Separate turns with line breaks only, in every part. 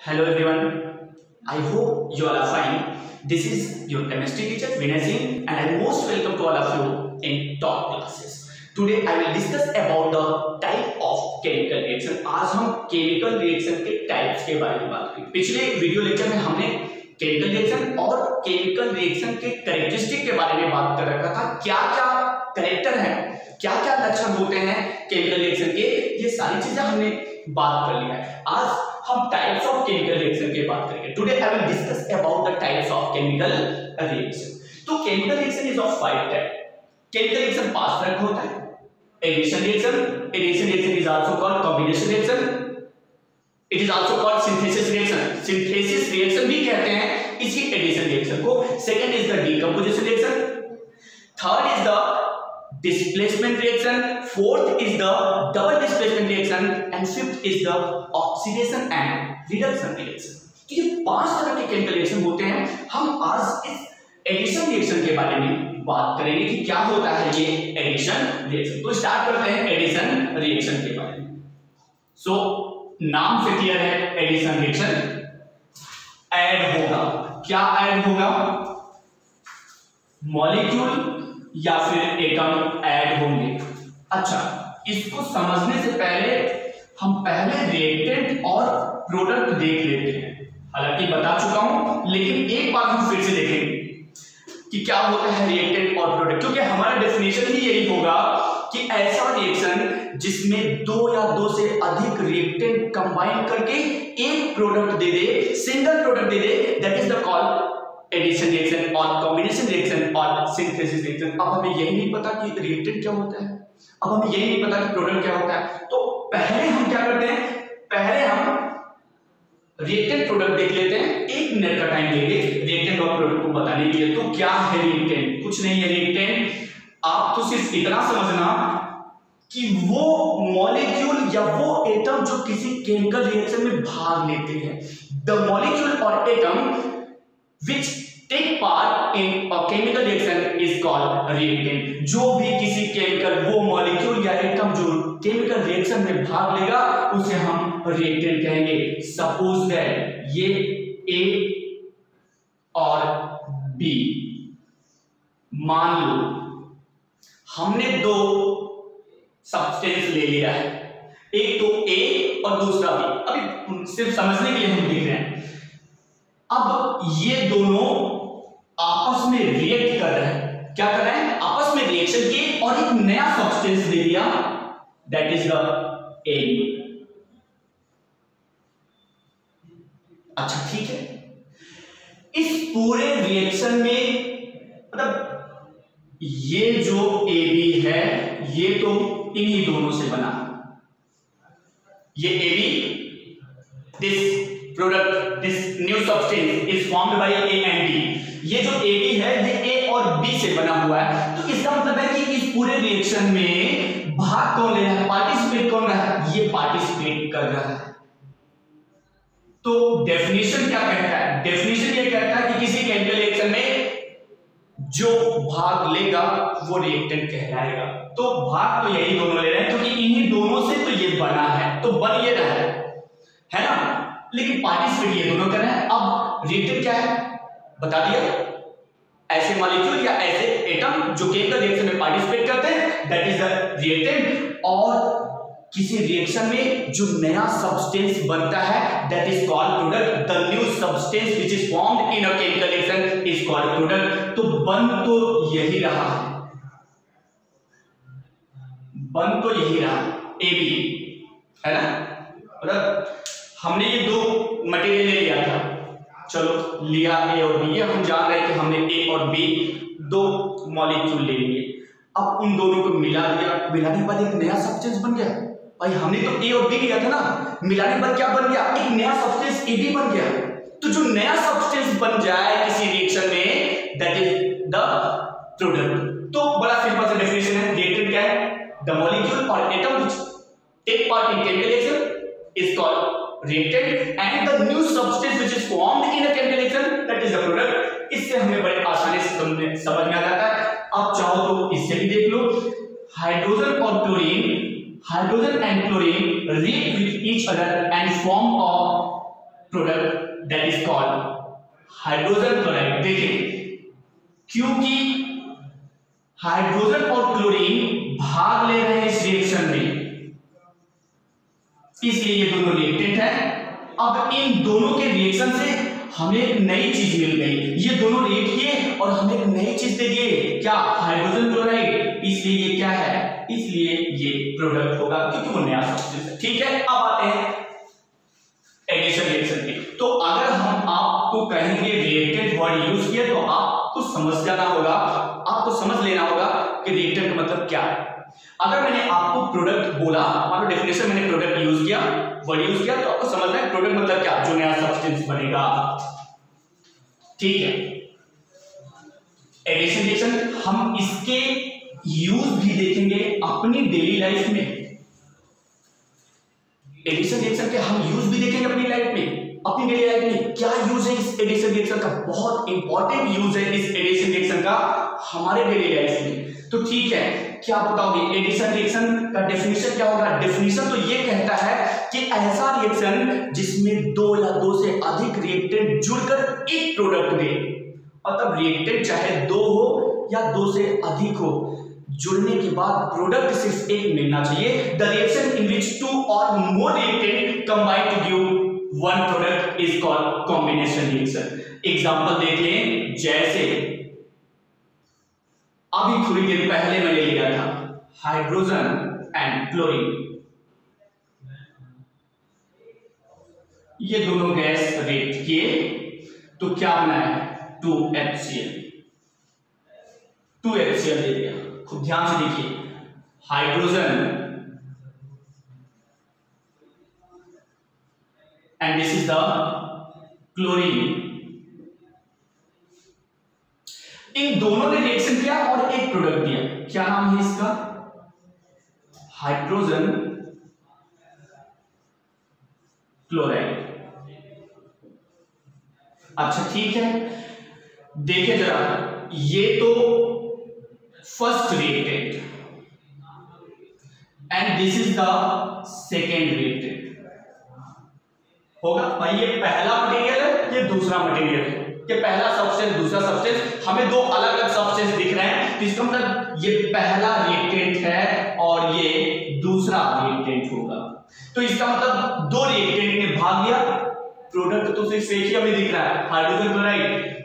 Hello everyone, I hope you all are fine. This is your chemistry teacher Vinay Singh and I most welcome to all of you in top classes. Today I will discuss about the type of chemical reaction. आज हम chemical reaction के types के बारे में बात करेंगे. पिछले video lecture में हमने chemical reaction और chemical reaction के characteristic के बारे में बात कर रखा था. क्या क्या कैरेक्टर है, क्या क्या लक्षण होते हैं chemical reaction के, ये सारी चीजें हमने बात कर लिया है. आज हम टाइप्स ऑफ केमिकल रिएक्शन की बात करेंगे. Today I will discuss about the types of chemical reaction. तो chemical reaction is of 5 type. Chemical reaction पास तरह होता है. Addition reaction, addition reaction is also called combination reaction, it is also called synthesis reaction. Synthesis reaction भी कहते हैं इसी addition reaction को. Second is the decomposition reaction, third is the displacement reaction, fourth is the double displacement reaction and fifth is the oxidation and reduction reaction. तो ये 5 तरह के chemical reaction होते हैं. हम आज इस एडिशन रिएक्शन के बारे में बात करेंगे कि क्या होता है ये एडिशन रिएक्शन. तो स्टार्ट करते हैं एडिशन रिएक्शन के बारे में. सो नाम से क्लियर है, एडिशन रिएक्शन ऐड होगा. क्या ऐड होगा? मॉलिक्यूल या फिर एटम ऐड होंगे. अच्छा, इसको समझने से पहले हम पहले रिएक्टेंट और प्रोडक्ट देख लेते हैं. हालांकि बता चुका हूं लेकिन एक बार हम फिर से देखेंगे कि क्या होता है रिएक्टेंट और प्रोडक्ट, क्योंकि हमारा डेफिनेशन ही यही होगा कि ऐसा रिएक्शन जिसमें 2 या 2 से अधिक रिएक्टेंट कंबाइन करके एक प्रोडक्ट दे दे, सिंगल प्रोडक्ट दे दे, that is the called addition reaction और कॉम्बिनेशन रिएक्शन और सिंथेसिस रिएक्शन. अब हमें यही नहीं पता कि रिएक्टेंट क्या होता है, अब हमें यही नहीं पता कि प्रोडक्ट क्या होता है. तो पहले हम क्या करते हैं, पहले हम रिएक्टेंट प्रोडक्ट देख लेते हैं. 1 मिनट का टाइम लेंगे रिएक्टेंट और प्रोडक्ट को बताने के लिए. तो क्या है रिएक्टेंट? कुछ नहीं है रिएक्टेंट. आप तो सिर्फ इतना समझना कि वो मॉलिक्यूल या वो एटम जो किसी केमिकल रिएक्शन में भाग लेते हैं. द मॉलिक्यूल और atom which take part in a chemical reaction is called reactant. जो भी किसी केमिकल, वो मॉलिक्यूल या एटम जो केमिकल रिएक्शन में भाग लेगा उसे हम रिएक्टेंट कहेंगे. सपोज दैट ये ए और बी, मान लो हमने 2 सब्सटेंस ले लिया है, एक तो ए और दूसरा बी. अभी सिर्फ समझने के लिए हम देख रहे हैं. अब ये दोनों आपस में रिएक्ट कर रहे हैं. क्या कर रहे हैं? आपस में रिएक्शन किए और एक नया सब्सटेंस दे दिया, दैट इज द ए. अच्छा ठीक है. इस पूरे रिएक्शन में मतलब ये जो ए बी है ये तो इन्हीं दोनों से बना. ये A B, this product, this new substance is formed by A and B. ये जो ए बी है ये ए और बी से बना हुआ है. तो इसका मतलब है कि इस पूरे रिएक्शन में भाग कौन ले रहा है, पार्टिसिपेट कौन रहा है? ये पार्टिसिपेट कर रहा है. तो डेफिनेशन क्या कहता है? डेफिनेशन ये कहता है कि किसी केमिकल रिएक्शन में जो भाग लेगा वो रिएक्टेंट कहलाएगा. तो भाग तो यही दोनों ले रहे हैं क्योंकि इन्हीं दोनों से तो ये बना है, तो बन ये रहा है ना, लेकिन पार्टिसिपेट ये दोनों कर रहे हैं. अब रिएक्टेंट क्या है बता दिया. ऐसे मॉलिक्यूल या ऐसे एटम जो केमिकल रिएक्शन में पार्टिसिपेट करते हैं, दैट इज द रिएक्टेंट. और किसी रिएक्शन में जो नया सब्सटेंस बनता है, that is called product. The new substance which is formed in a chemical reaction is called product. तो बन तो यही रहा है, बन तो यही रहा ए बी, है ना. मतलब हमने ये 2 मटेरियल ले लिया था, चलो लिया ए और बी. ये हम जान रहे थे हमने ए और बी 2 मॉलिक्यूल ले लिए. अब उन दोनों को मिला दिया, मिलाने के बाद एक नया सब्सटेंस बन गया. भाई हमने तो ए और बी लिया था ना, मिलाने के बाद क्या बन गया? एक नया सब्सटेंस ए बी बन गया. तो जो नया सब्सटेंस बन जाए किसी रिएक्शन में, दैट इज द प्रोडक्ट. तो बड़ा सिंपल सा डेफिनेशन है. रिएक्टेंट क्या है? द मॉलिक्यूल और atom which take part in chemical reaction is called reactant and the new substance which is formed in a chemical reaction, that is the product. इससे हमें बड़े आसानी से समझ में आ जाता है. आप चाहो तो इससे भी देख लो. हाइड्रोजन और chlorine, hydrogen and chlorine react with each other and form a product that is called hydrogen chloride. देखिए क्योंकि हाइड्रोजन और क्लोरीन भाग ले रहे हैं इस रिएक्शन में, इसलिए ये दोनों रिएक्टेंट है। अब इन दोनों के रिएक्शन से हमें एक नई चीज मिल गई, ये दोनों रिएक्ट किए और हमें एक नई चीज दे दिए, क्या, हाइड्रोजन क्लोराइड। इसलिए ये क्या है, इसलिए ये प्रोडक्ट होगा क्योंकि वो नया सब्सटेंस है। ठीक है, अब आते हैं एडिशन रिएक्शन पे। तो अगर हम आपको कहेंगे रिएक्टेंट वर्ड यूज किया तो आपको समझ जाना होगा, आपको समझ लेना होगा कि रिएक्टेंट का मतलब क्या है। अगर मैंने आपको प्रोडक्ट बोला, मान लो डेफिनेशन मैंने प्रोडक्ट यूज किया, वर्ड यूज किया, तो आपको समझना है प्रोडक्ट मतलब क्या, जो नया सब्सटेंस बनेगा। ठीक है, एडिशन रिएक्शन हम इसके यूज भी देखेंगे अपनी डेली लाइफ में। एडिशन रिएक्शन के हम यूज भी देखेंगे अपनी लाइफ में, अपनी डेली लाइफ में क्या यूज है इस एडिशन रिएक्शन का। बहुत इंपॉर्टेंट यूज है इस एडिशन रिएक्शन का हमारे डेली लाइफ में। तो ठीक है, क्या बताओगे एडिशन रिएक्शन का डेफिनेशन क्या होगा। डेफिनेशन तो ये कहता है कि ऐसा रिएक्शन जिसमें दो या दो से अधिक रिएक्टेंट जुड़कर एक प्रोडक्ट दे, मतलब रिएक्टेंट चाहे दो हो या दो से अधिक हो, जुड़ने के बाद प्रोडक्ट सिर्फ एक मिलना चाहिए। The reaction in which two or more reactant combine to give one product is called combination reaction. Example देख लें, जैसे अभी थोड़ी देर पहले मैंने लिया था हाइड्रोजन एंड क्लोरीन, ये दोनों गैस रिएक्ट किए तो क्या बना है, 2HCl। 2HCl दे दिया। खूब ध्यान से देखिए, hydrogen and this is the chlorine, इन दोनों ने रिएक्शन किया और एक प्रोडक्ट दिया। क्या नाम है इसका, हाइड्रोजन क्लोराइड। अच्छा ठीक है, देखिए जरा, ये तो first reactant and this is the second reactant होगा भाई। ये पहला मटेरियल है, ये दूसरा मटेरियल है, ये पहला सब्सटेंस दूसरा सब्सटेंस, हमें दो अलग अलग सब्सटेंस दिख रहे हैं, तो इसका मतलब ये पहला रिएक्टेंट है और ये दूसरा रिएक्टेंट होगा। तो इसका मतलब दो रिएक्टेंट ने भाग लिया, प्रोडक्ट तो सिर्फ एक ही हमें दिख रहा है, हाइड्रोजन क्लोराइड।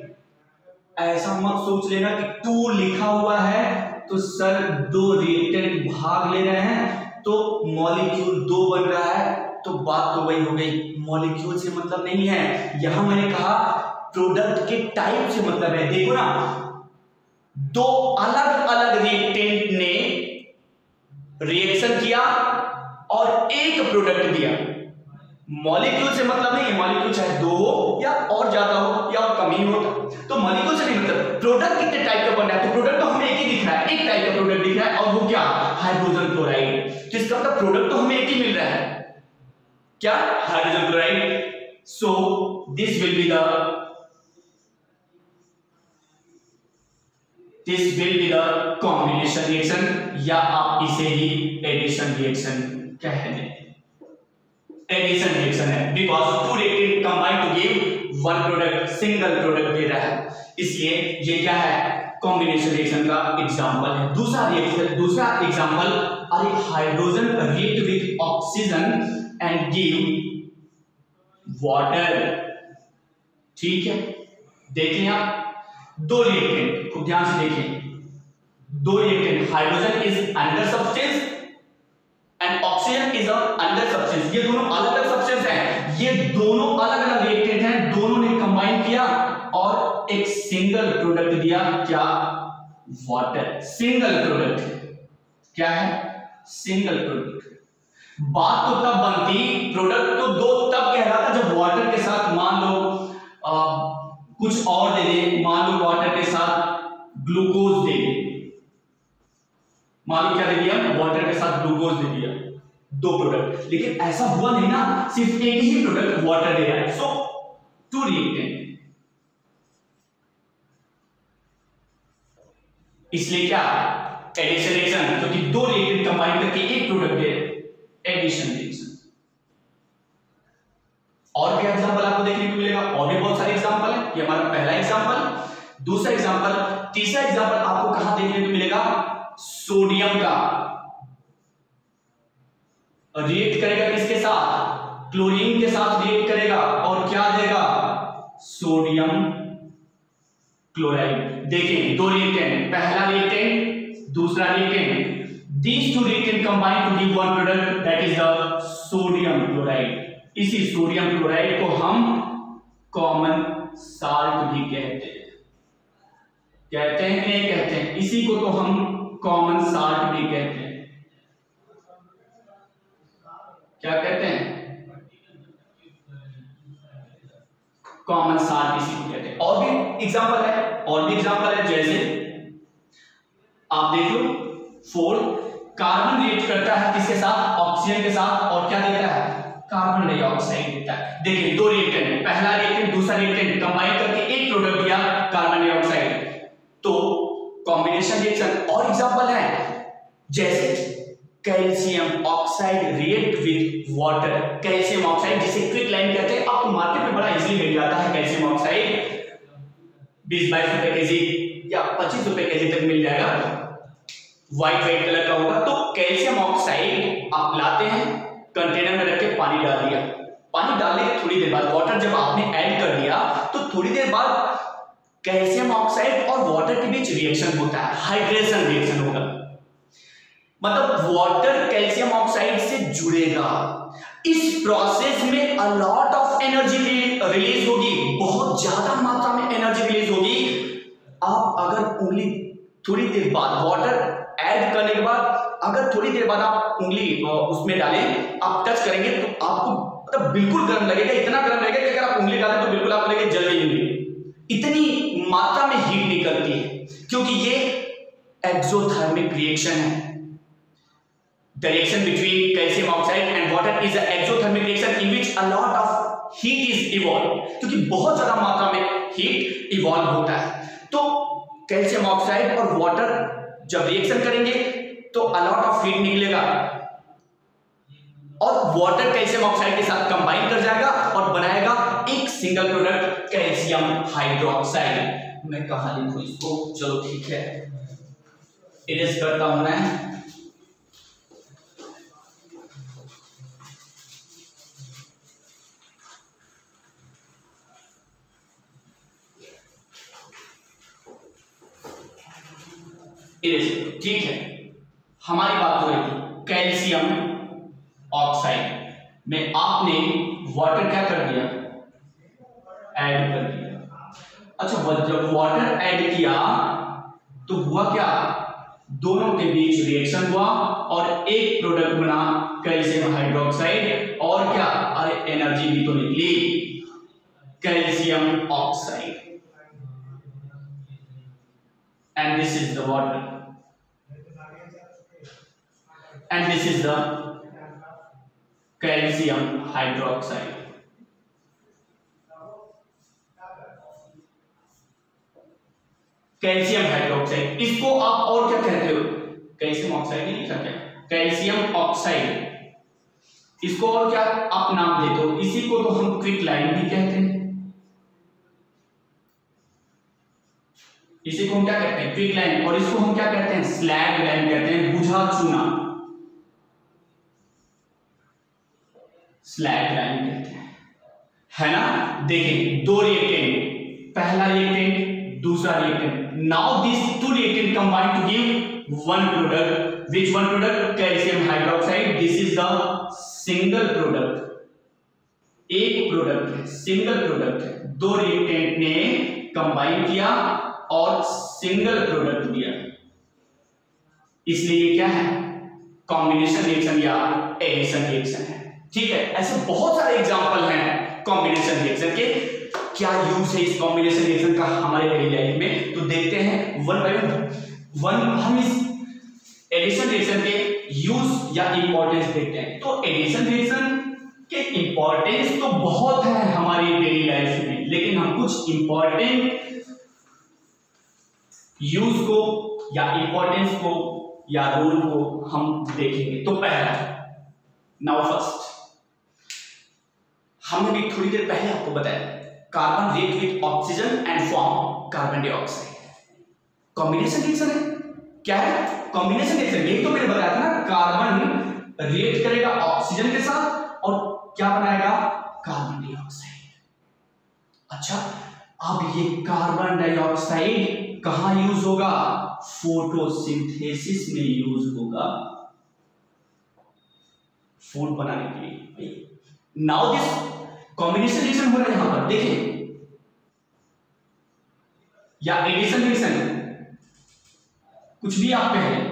ऐसा मत सोच लेना कि 2 लिखा हुआ है तो सर दो रिएक्टेंट भाग ले रहे हैं तो मॉलिक्यूल 2 बन रहा है, तो बात तो वही हो गई, मॉलिक्यूल से मतलब नहीं है। यहां मैंने कहा प्रोडक्ट के टाइप से मतलब है। देखो ना, दो अलग अलग रिएक्टेंट ने रिएक्शन किया और एक प्रोडक्ट दिया। मॉलिक्यूल से मतलब नहीं है, मॉलिक्यूल चाहे 2 हो या और ज्यादा हो या और कम ही हो, तो मॉलिक्यूल से नहीं मतलब। प्रोडक्ट कितने टाइप का बन रहा है, तो प्रोडक्ट तो हमें एक ही दिख रहा है, एक टाइप का प्रोडक्ट दिख रहा है और वो क्या, हाइड्रोजन क्लोराइड। तो इसका मतलब प्रोडक्ट तो हमें एक ही मिल रहा है, क्या, hydrogen chloride. So this will be the combination reaction, या आप इसे ही एडिशन रिएक्शन कह दें। एडिशन रिएक्शन है because 2 reactant combine to give one product, single product दे रहा है, इसलिए ये क्या है, कॉम्बिनेशन रिएक्शन का एग्जांपल है। दूसरा एग्जांपल, अरे hydrogen react with oxygen and give water. ठीक है, देखें आप, दो रिएक्टेंट, खूब ध्यान से देखें, दो reactant, hydrogen is another substance and oxygen is another substance. ये दोनों अलग अलग सब्सटेंस हैं, ये दोनों अलग अलग रिएक्टेंट हैं, दोनों ने कंबाइन किया और एक सिंगल प्रोडक्ट दिया, क्या, वाटर। सिंगल प्रोडक्ट क्या है, सिंगल प्रोडक्ट। बात तो तब बनती, प्रोडक्ट तो दो तब कहलाता जब वाटर के साथ मान लो कुछ और दे दे, मान लो वाटर के साथ ग्लूकोज दे दे, मान लो क्या दे दिया, वाटर के साथ ग्लूकोज दे दिया, दो प्रोडक्ट। लेकिन ऐसा हुआ नहीं ना, सिर्फ एक ही प्रोडक्ट वाटर दे रहा है, सो 2 रिएक्टेंट। इसलिए क्या, एडिशन रिएक्शन, क्योंकि 2 रिएक्टेंट कंबाइन करके एक प्रोडक्ट दे, एडिशन रिएक्शन। और क्या एग्जांपल आपको दूसरा एग्जांपल, तीसरा एग्जांपल आपको कहां देखने को मिलेगा, सोडियम का रिएक्ट करेगा किसके साथ, क्लोरीन के साथ रिएक्ट करेगा और क्या देगा, सोडियम क्लोराइड। देखिए दो रिएक्टेंट, पहला रिएक्टेंट दूसरा reactant, these two reactant combine to give one product that is the sodium chloride। इसी सोडियम क्लोराइड को हम कॉमन साल्ट भी कहते हैं, कहते हैं नहीं कहते हैं, इसी को तो हम कॉमन साल्ट भी कहते हैं। क्या कहते हैं, कॉमन साल्ट इसी को कहते हैं। और भी एग्जांपल है, जैसे आप देख लो, 4 कार्बन रिएक्ट करता है किसके साथ, ऑक्सीजन के साथ, और क्या देता है, कार्बन डाइऑक्साइड देता है। देखिए दो रिएक्टेंट, पहला रिएक्टेंट दूसरा रिएक्टेंट कंबाइन करके एक प्रोडक्ट दिया, कार्बन डाइऑक्साइड, तो कॉम्बिनेशन रिएक्शन। और एग्जांपल है जैसे calcium oxide react with water, calcium oxide जिसे क्विक लाइम कहते हैं, आपको मार्केट में बड़ा इजीली मिल जाता है कैल्शियम ऑक्साइड, 20-22 रुपए केजी या 25 रुपए केजी तक मिल जाएगा, व्हाइट कलर का होगा। तो कैल्शियम ऑक्साइड आप लाते हैं, कंटेनर में रख के पानी डाल दिया, पानी डालने के थोड़ी देर बाद वाटर जब आपने ऐड कर दिया तो थोड़ी देर बाद कैल्शियम ऑक्साइड और वाटर के बीच रिएक्शन होता है, हाइड्रेशन रिएक्शन होगा, मतलब वाटर कैल्शियम ऑक्साइड से जुड़ेगा। इस प्रोसेस में a lot of energy release होगी, बहुत ज्यादा मात्रा में एनर्जी रिलीज होगी। आप अगर उंगली थोड़ी देर बाद वाटर ऐड करने के बाद अगर थोड़ी देर बाद आप उंगली उसमें डालें, आप टच करेंगे तो आपको मतलब बिल्कुल गर्म लगेगा, इतना गर्म लगेगा कि अगर आप उंगली डालें तो बिल्कुल आपको लगेगा जल जाएंगे, इतनी मात्रा में हीट निकलती है, क्योंकि ये एक्सोथर्मिक रिएक्शन है। The reaction between calcium oxide and water is an exothermic reaction in which a lot of heat is evolved, क्योंकि बहुत ज्यादा मात्रा में हीट इवॉल्व होता है। तो कैल्शियम ऑक्साइड और वाटर जब रिएक्शन करेंगे तो अ लॉट ऑफ हीट निकलेगा और वाटर कैल्शियम ऑक्साइड के साथ कंबाइन कर जाएगा और बनाएगा एक सिंगल प्रोडक्ट कैल्शियम हाइड्रोक्साइड। मैं कहां लिखूं इसको, चलो ठीक है इरेज करता हूं मैं। ठीक है, हमारी बात हो रही थी कैल्शियम ऑक्साइड में आपने वाटर क्या कर दिया, ऐड कर दिया। अच्छा, जब वाटर ऐड किया तो हुआ क्या, दोनों के बीच रिएक्शन हुआ और एक प्रोडक्ट बना कैल्शियम हाइड्रोक्साइड, और क्या, अरे एनर्जी भी तो निकली, calcium oxide, and this is the water and this is the calcium hydroxide। Calcium hydroxide, इसको आप और क्या कहते हो, कैल्शियम ऑक्साइड ही नहीं कहते, कैल्शियम ऑक्साइड, इसको और क्या आप नाम देते हो, इसी को तो हम क्विक लाइम भी कहते हैं, इसी को हम क्या कहते हैं, क्विक लाइम, और इसको हम क्या कहते हैं, स्लैग लाइम कहते हैं, बुझा चूना, स्लैग लाइम कहते हैं, है ना। देखिए दो रिएक्टेंट, पहला रिएक्टेंट दूसरा reactant, now this two reactant combine to give one product, which one product, calcium hydroxide, this is the single product, एक प्रोडक्ट है, सिंगल प्रोडक्ट है, दो रिएक्टेंट ने कंबाइन किया और सिंगल प्रोडक्ट दिया, इसलिए क्या है, कॉम्बिनेशन रिएक्शन या एडिशन रिएक्शन है। ठीक है, ऐसे बहुत सारे एग्जांपल हैं कॉम्बिनेशन रिएक्शन के। क्या यूज है इस कॉम्बिनेशन रिएक्शन का हमारे डेली लाइफ में, तो देखते हैं वन बाय वन हम इस एडिशन रिएक्शन के यूज या इंपॉर्टेंस देखते हैं। तो एडिशन रिएक्शन के इंपॉर्टेंस तो बहुत है हमारी डेली लाइफ में, लेकिन हम कुछ इंपॉर्टेंट यूज को या इंपॉर्टेंस को या रोल को हम देखेंगे। तो पहला, नाउ फर्स्ट, हमने भी थोड़ी देर पहले आपको बताया carbon react with oxygen and form carbon dioxide. Combination reaction है, क्या है कॉम्बिनेशन रिएक्शन, यही तो मैंने बताया था ना, कार्बन रिएक्ट करेगा ऑक्सीजन के साथ और क्या बनाएगा, कार्बन डाइऑक्साइड। अच्छा, अब ये कार्बन डाइऑक्साइड कहां यूज होगा, फोटोसिंथेसिस में यूज होगा, फूड बनाने के लिए। नाउ दिस कॉम्बिनेशन रिएक्शन हो रहा है यहां पर, देखिए, या एडिशन रिएक्शन, कुछ भी आप कहें,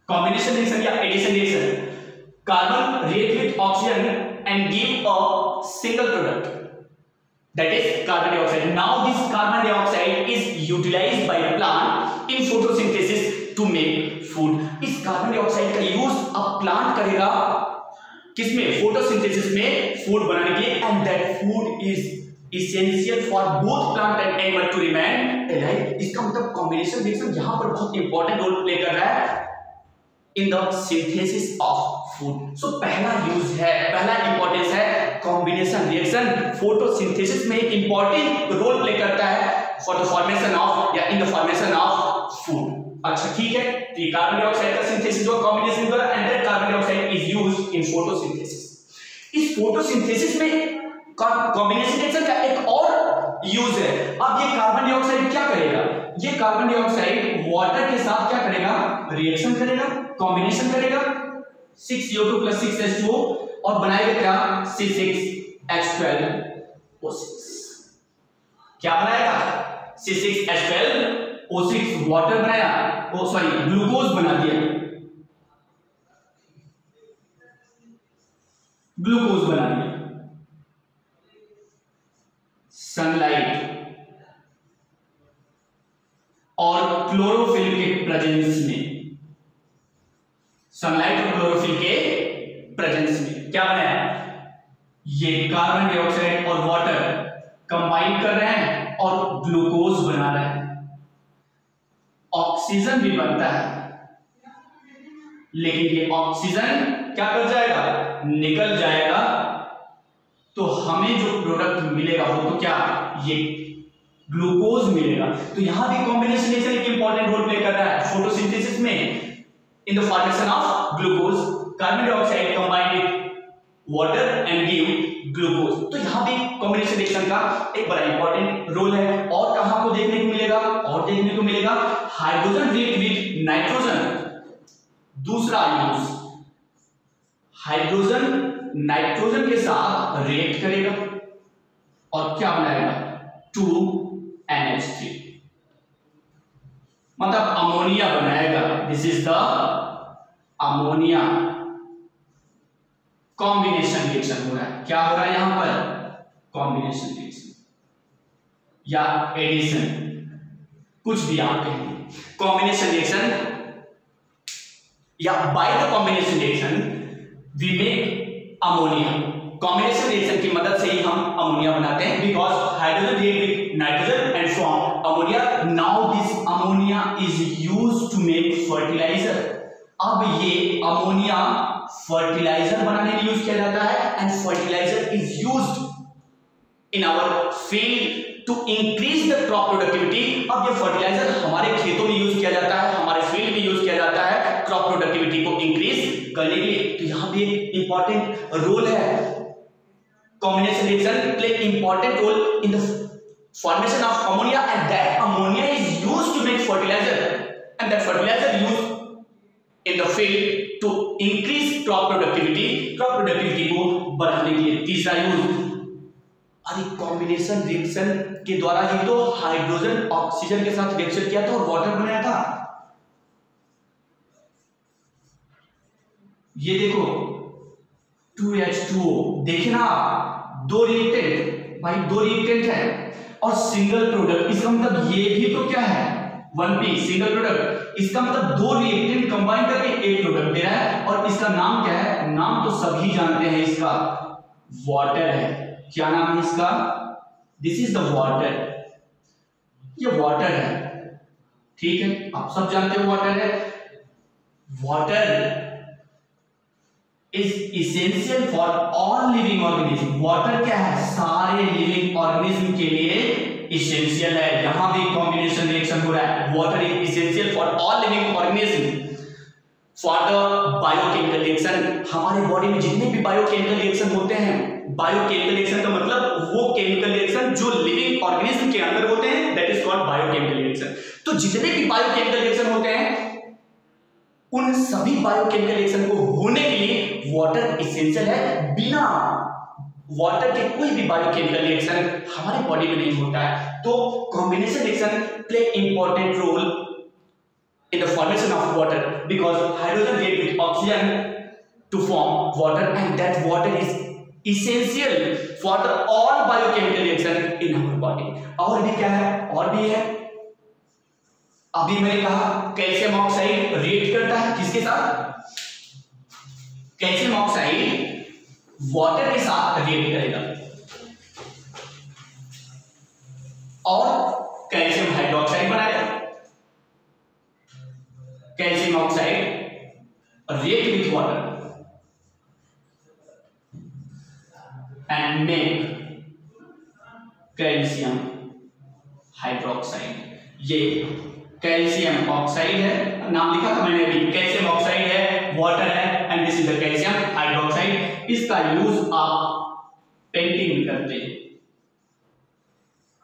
कॉम्बिनेशन रिएक्शन या addition reaction, carbon react with oxygen and give a single product, that is carbon dioxide. Now this carbon dioxide is utilized by plant in photosynthesis to make food. इस carbon dioxide का use अब plant करेगा किसमें, photosynthesis में food बनाने के लिए, and that food is essential for both plant and animal to remain alive. इसका मतलब कॉम्बिनेशन रिएक्शन यहां पर बहुत इंपॉर्टेंट रोल प्ले कर रहा है in the synthesis of food. So पहला यूज है, पहला इंपॉर्टेंस है कॉम्बिनेशन रिएक्शन फोटोसिंथेसिस में एक इंपॉर्टेंट रोल प्ले करता है फॉर द फॉर्मेशन ऑफ या इन द फॉर्मेशन ऑफ फूड। अच्छा ठीक है, तो ये कार्बन डाइऑक्साइड का सिंथेसिस जो कॉम्बिनेशन द्वारा, and that carbon dioxide is used in photosynthesis. इस फोटोसिंथेसिस में कॉम्बिनेशन रिएक्शन का एक और यूज है। अब ये कार्बन डाइऑक्साइड क्या करेगा, ये कार्बन डाइऑक्साइड वाटर के साथ क्या करेगा, रिएक्शन करेगा, कॉम्बिनेशन करेगा, 6CO2 + 6H2O और बनाएगा क्या, C6H12O6। क्या बनाएगा, C6H12O6 वाटर बनाया, ग्लूकोज बना दिया, ग्लूकोज बना दिया। सनलाइट और क्लोरोफिल के प्रेजेंस में, सनलाइट और क्लोरोफिल के प्रेजेंस में क्या बनाया, ये कार्बन डाइऑक्साइड और वाटर कंबाइन कर रहे हैं और ग्लूकोज बना रहे हैं। ऑक्सीजन भी बनता है, लेकिन ये ऑक्सीजन क्या कर जाएगा, निकल जाएगा, तो हमें जो प्रोडक्ट मिलेगा वो तो क्या, ये ग्लूकोज मिलेगा। तो यहां भी कॉम्बिनेशन रिएक्शन एक इंपॉर्टेंट रोल प्ले कर रहा है फोटोसिंथेसिस में इन the formation of glucose. Carbon dioxide combined with water and give glucose. तो यहां भी कॉम्बिनेशन रिएक्शन का एक बड़ा इंपॉर्टेंट रोल है। और कहां को देखने को मिलेगा, और देखने को मिलेगा हाइड्रोजन रिएक्ट विद नाइट्रोजन। दूसरा यूज, हाइड्रोजन नाइट्रोजन के साथ रिएक्ट करेगा और क्या बनाएगा, 2NH3, मतलब अमोनिया बनाएगा। This is the ammonia. Combination reaction हो रहा है, क्या हो रहा है यहां पर, कॉम्बिनेशन रिएक्शन या एडिशन, कुछ भी आप कहेंगे। कॉम्बिनेशन रिएक्शन या by the combination reaction we make ammonia. Combination reaction की मदद से ही हम अमोनिया बनाते हैं, because hydrogen react with nitrogen and form ammonia. Now this ammonia is used to make fertiliser. अब ये अमोनिया फर्टिलाइजर बनाने में यूज किया जाता है, and fertiliser is used in our field to increase the crop productivity. अब ये fertiliser हमारे खेतों में यूज किया जाता है, हमारे फील्ड में यूज किया जाता है क्रॉप प्रोडक्टिविटी को इंक्रीज करने के लिए। तो यहां भी एक इंपॉर्टेंट रोल है, combination reaction play important role in the formation of ammonia, and that ammonia is used to make fertiliser, and that fertiliser used in the field to increase crop productivity. Crop productivity को बढ़ाने के लिए। तीसरा use, अरे combination reaction के द्वारा ही तो hydrogen oxygen के साथ रिएक्शन किया था और वाटर बनाया था। ये देखो 2H2O, देखे ना, दो रिएक्टेंट, भाई दो रिएक्टेंट है और सिंगल प्रोडक्ट। इसका मतलब ये भी तो क्या है, 1P सिंगल प्रोडक्ट। इसका मतलब दो रिएक्टेंट कंबाइन करके एक प्रोडक्ट दे रहा है, और इसका नाम क्या है, नाम तो सभी जानते हैं, इसका वाटर है। क्या नाम है इसका, दिस इज द वाटर, ये वाटर है, ठीक है, आप सब जानते हो वाटर है। Water is essential for all living organism. Water क्या है, सारे लिविंग ऑर्गेनिज्म के लिए इसेंशियल है। यहां भी कॉम्बिनेशन रिएक्शन हो रहा है। Water is essential for all living organism for the biochemical reaction. हमारे बॉडी में जितने भी बायोकेमिकल रिएक्शन होते हैं, बायोकेमिकल रिएक्शन का मतलब वो केमिकल रिएक्शन जो लिविंग ऑर्गेनिज्म के अंदर होते हैं, that is called biochemical reaction. तो जितने भी बायोकेमिकल रिएक्शन होते हैं, उन सभी बायोकेमिकल रिएक्शन को होने के लिए वाटर इसेंशियल है। बिना वाटर के कोई भी बायोकेमिकल रिएक्शन हमारे बॉडी में नहीं होता है। तो combination reaction play important role in the formation of water because hydrogen react with oxygen to form water and that water is essential for the all biochemical reaction in our body। और भी क्या है, और भी है, अभी मैंने कहा कैल्शियम ऑक्साइड रिएक्ट करता है किसके साथ, कैल्शियम ऑक्साइड वाटर के साथ रिएक्ट करेगा और कैल्शियम हाइड्रोक्साइड बनाएगा। Calcium oxide react with water and make calcium hydroxide. ये कैल्शियम ऑक्साइड है, नाम लिखा था मैंने अभी, कैल्शियम ऑक्साइड है, वाटर है and this is the calcium hydroxide. इसका यूज आप पेंटिंग में करते हैं।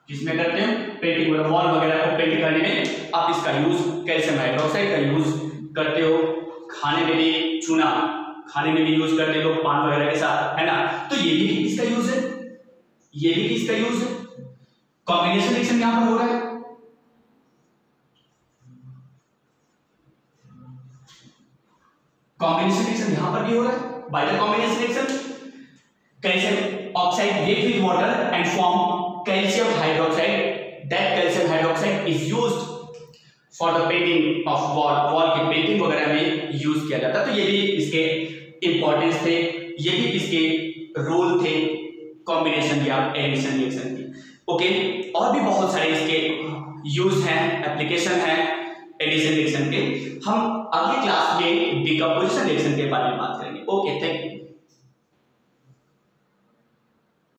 किसमें करते हैं, पेंटिंग वगैरह, वॉल वगैरह को पेंट करने में आप इसका यूज, कैल्शियम हाइड्रोक्साइड का यूज करते हो। खाने में भी, चूना खाने में भी यूज करते हो पान वगैरह के साथ, है ना। तो ये भी किसका यूज है, ये भी किसका यूज है, कॉम्बिनेशन रिएक्शन यहां पर हो रहा है। कॉम्बिनेशन रिएक्शन यहां पर भी हो रहा है bye the combination reaction. Calcium oxide react with water and form calcium hydroxide। that calcium hydroxide is used for the painting of wall के पेंटिंग वगैरह में यूज किया जाता है। तो ये भी इसके इंपॉर्टेंस थे, ये भी इसके रोल थे कॉम्बिनेशन या एडिशन रिएक्शन की। ओके, और भी बहुत सारे इसके यूज हैं, एप्लीकेशन हैं एडिशन रिएक्शन के। हम अगली क्लास में डिकम्पोजिशन रिएक्शन के बारे में बात करेंगे। Okay, thank you.